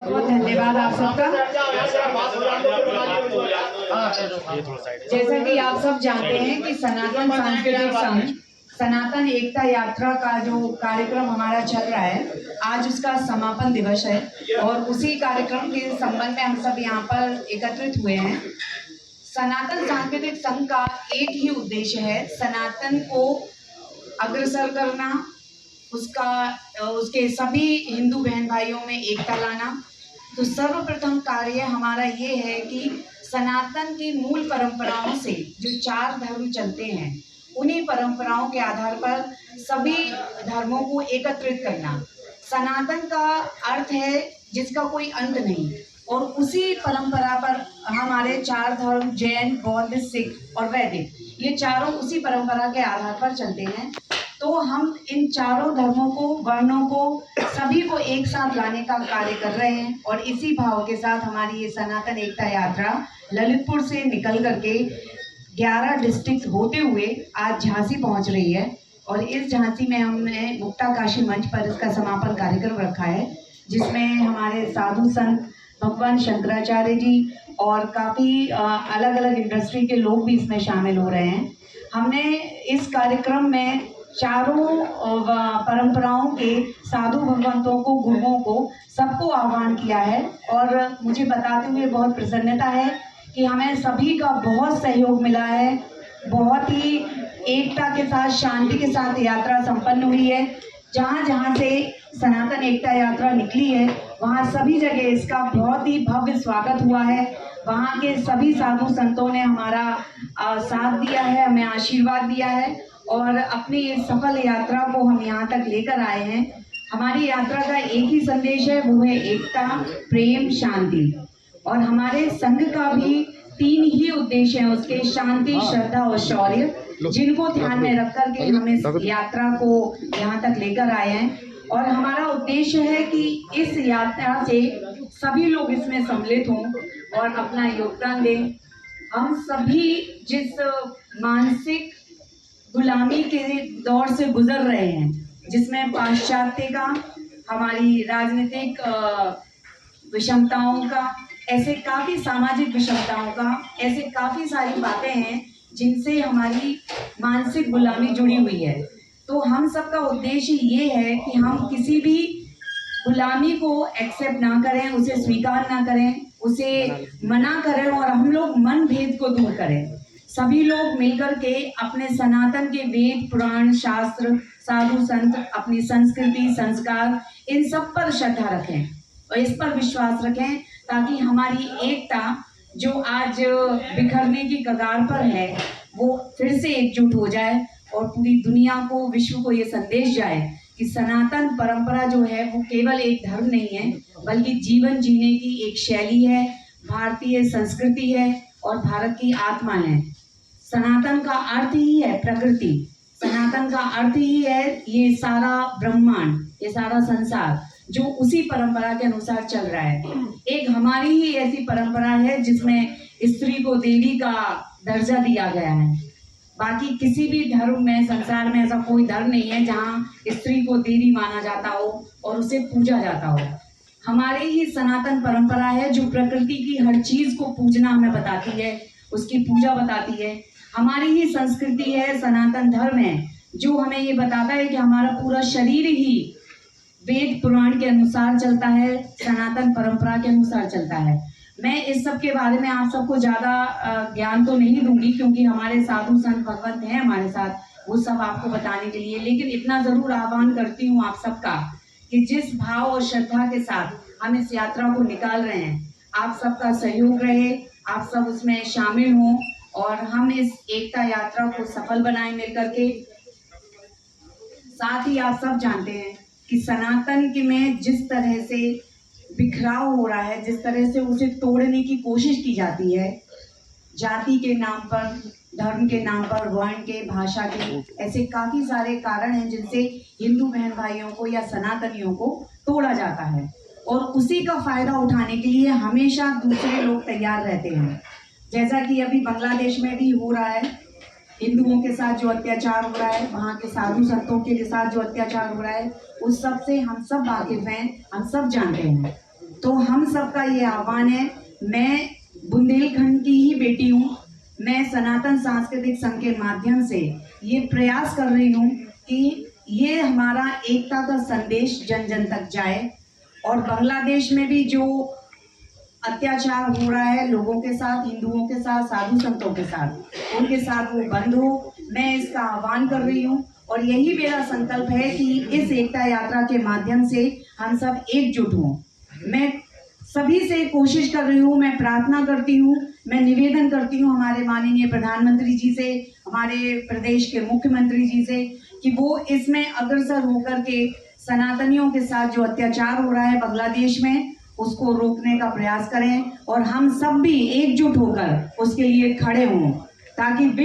बहुत धन्यवाद आप सबका। जैसा कि आप सब जानते हैं कि सनातन सांस्कृतिक संघ सनातन एकता यात्रा का जो कार्यक्रम हमारा चल रहा है, आज उसका समापन दिवस है और उसी कार्यक्रम के संबंध में हम सब यहाँ पर एकत्रित हुए हैं। सनातन सांस्कृतिक संघ का एक ही उद्देश्य है, सनातन को अग्रसर करना, उसके सभी हिंदू बहन भाइयों में एकता लाना। तो सर्वप्रथम कार्य हमारा ये है कि सनातन की मूल परंपराओं से जो 4 धर्म चलते हैं, उन्हीं परंपराओं के आधार पर सभी धर्मों को एकत्रित करना। सनातन का अर्थ है जिसका कोई अंत नहीं, और उसी परंपरा पर हमारे 4 धर्म जैन, बौद्ध, सिख और वैदिक, ये चारों उसी परंपरा के आधार पर चलते हैं। तो हम इन चारों धर्मों को, वर्णों को, सभी को एक साथ लाने का कार्य कर रहे हैं और इसी भाव के साथ हमारी ये सनातन एकता यात्रा ललितपुर से निकल करके 11 डिस्ट्रिक्ट होते हुए आज झांसी पहुंच रही है। और इस झांसी में हमने मुक्ता काशी मंच पर इसका समापन कार्यक्रम रखा है, जिसमें हमारे साधु संत भगवान शंकराचार्य जी और काफ़ी अलग अलग इंडस्ट्री के लोग भी इसमें शामिल हो रहे हैं। हमने इस कार्यक्रम में चारों परंपराओं के साधु भगवंतों को, गुरुओं को, सबको आह्वान किया है और मुझे बताते हुए बहुत प्रसन्नता है कि हमें सभी का बहुत सहयोग मिला है। बहुत ही एकता के साथ, शांति के साथ यात्रा संपन्न हुई है। जहाँ जहाँ से सनातन एकता यात्रा निकली है, वहाँ सभी जगह इसका बहुत ही भव्य स्वागत हुआ है। वहाँ के सभी साधु संतों ने हमारा साथ दिया है, हमें आशीर्वाद दिया है और अपनी इस सफल यात्रा को हम यहाँ तक लेकर आए हैं। हमारी यात्रा का एक ही संदेश है, वो है एकता, प्रेम, शांति। और हमारे संघ का भी 3 ही उद्देश्य हैं उसके, शांति, श्रद्धा और शौर्य, जिनको ध्यान में रख कर के हम इस यात्रा को यहाँ तक लेकर आए हैं। और हमारा उद्देश्य है कि इस यात्रा से सभी लोग इसमें सम्मिलित हों और अपना योगदान दें। हम सभी जिस मानसिक गुलामी के दौर से गुजर रहे हैं, जिसमें पाश्चात्य का, हमारी राजनीतिक विषमताओं का, ऐसे काफ़ी सामाजिक विषमताओं का, ऐसे काफ़ी सारी बातें हैं जिनसे हमारी मानसिक गुलामी जुड़ी हुई है। तो हम सबका उद्देश्य ये है कि हम किसी भी गुलामी को एक्सेप्ट ना करें, उसे स्वीकार ना करें, उसे मना करें और हम लोग मन भेद को दूर करें। सभी लोग मिलकर के अपने सनातन के वेद, पुराण, शास्त्र, साधु संत, अपनी संस्कृति, संस्कार, इन सब पर श्रद्धा रखें और इस पर विश्वास रखें, ताकि हमारी एकता जो आज बिखरने की कगार पर है, वो फिर से एकजुट हो जाए और पूरी दुनिया को, विश्व को ये संदेश जाए कि सनातन परंपरा जो है वो केवल एक धर्म नहीं है, बल्कि जीवन जीने की एक शैली है, भारतीय संस्कृति है और भारत की आत्मा है। सनातन का अर्थ ही है प्रकृति, सनातन का अर्थ ही है ये सारा ब्रह्मांड, ये सारा संसार जो उसी परंपरा के अनुसार चल रहा है। एक हमारी ही ऐसी परंपरा है जिसमें स्त्री को देवी का दर्जा दिया गया है। बाकी किसी भी धर्म में, संसार में ऐसा कोई धर्म नहीं है जहाँ स्त्री को देवी माना जाता हो और उसे पूजा जाता हो। हमारी ही सनातन परंपरा है जो प्रकृति की हर चीज को पूजना हमें बताती है, उसकी पूजा बताती है। हमारी ही संस्कृति है, सनातन धर्म है जो हमें ये बताता है कि हमारा पूरा शरीर ही वेद पुराण के अनुसार चलता है, सनातन परंपरा के अनुसार चलता है। मैं इस सब के बारे में आप सबको ज़्यादा ज्ञान तो नहीं दूंगी, क्योंकि हमारे साधु संत भगवंत हैं हमारे साथ, वो सब आपको बताने के लिए। लेकिन इतना ज़रूर आह्वान करती हूँ आप सबका कि जिस भाव और श्रद्धा के साथ हम इस यात्रा को निकाल रहे हैं, आप सबका सहयोग रहे, आप सब उसमें शामिल हों और हम इस एकता यात्रा को सफल बनाएं मिलकर के। साथ ही आप सब जानते हैं कि सनातन के में जिस तरह से बिखराव हो रहा है, जिस तरह से उसे तोड़ने की कोशिश की जाती है, जाति के नाम पर, धर्म के नाम पर, वर्ण के, भाषा के, ऐसे काफ़ी सारे कारण हैं जिनसे हिंदू बहन भाइयों को या सनातनियों को तोड़ा जाता है और उसी का फ़ायदा उठाने के लिए हमेशा दूसरे लोग तैयार रहते हैं। जैसा कि अभी बांग्लादेश में भी हो रहा है, हिंदुओं के साथ जो अत्याचार हो रहा है, वहाँ के साधु संतों के साथ जो अत्याचार हो रहा है, उस सब से हम सब वाकिफ हैं, हम सब जानते हैं। तो हम सबका ये आह्वान है, मैं बुंदेलखंड की ही बेटी हूँ, मैं सनातन सांस्कृतिक संघ के माध्यम से ये प्रयास कर रही हूँ कि ये हमारा एकता का संदेश जन जन तक जाए और बांग्लादेश में भी जो अत्याचार हो रहा है लोगों के साथ, हिंदुओं के साथ, साधु संतों के साथ, उनके साथ वो बंद हो। मैं इसका आह्वान कर रही हूँ और यही मेरा संकल्प है कि इस एकता यात्रा के माध्यम से हम सब एकजुट हों। मैं सभी से कोशिश कर रही हूँ, मैं प्रार्थना करती हूँ, मैं निवेदन करती हूँ हमारे माननीय प्रधानमंत्री जी से, हमारे प्रदेश के मुख्यमंत्री जी से कि वो इसमें अग्रसर होकर के सनातनियों के साथ जो अत्याचार हो रहा है बांग्लादेश में उसको रोकने का प्रयास करें और हम सब भी एकजुट होकर उसके लिए खड़े हों ताकि विश्व